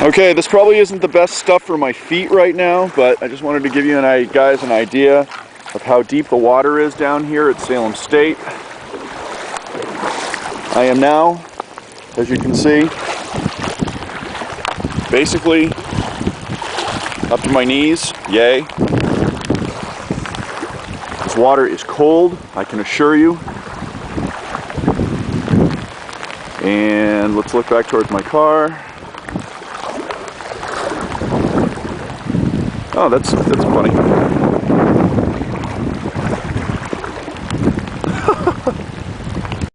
Okay, this probably isn't the best stuff for my feet right now, but I just wanted to give you guys an idea of how deep the water is down here at Salem State. I am now, as you can see, basically up to my knees. Yay. This water is cold, I can assure you. And let's look back towards my car. Oh, that's funny.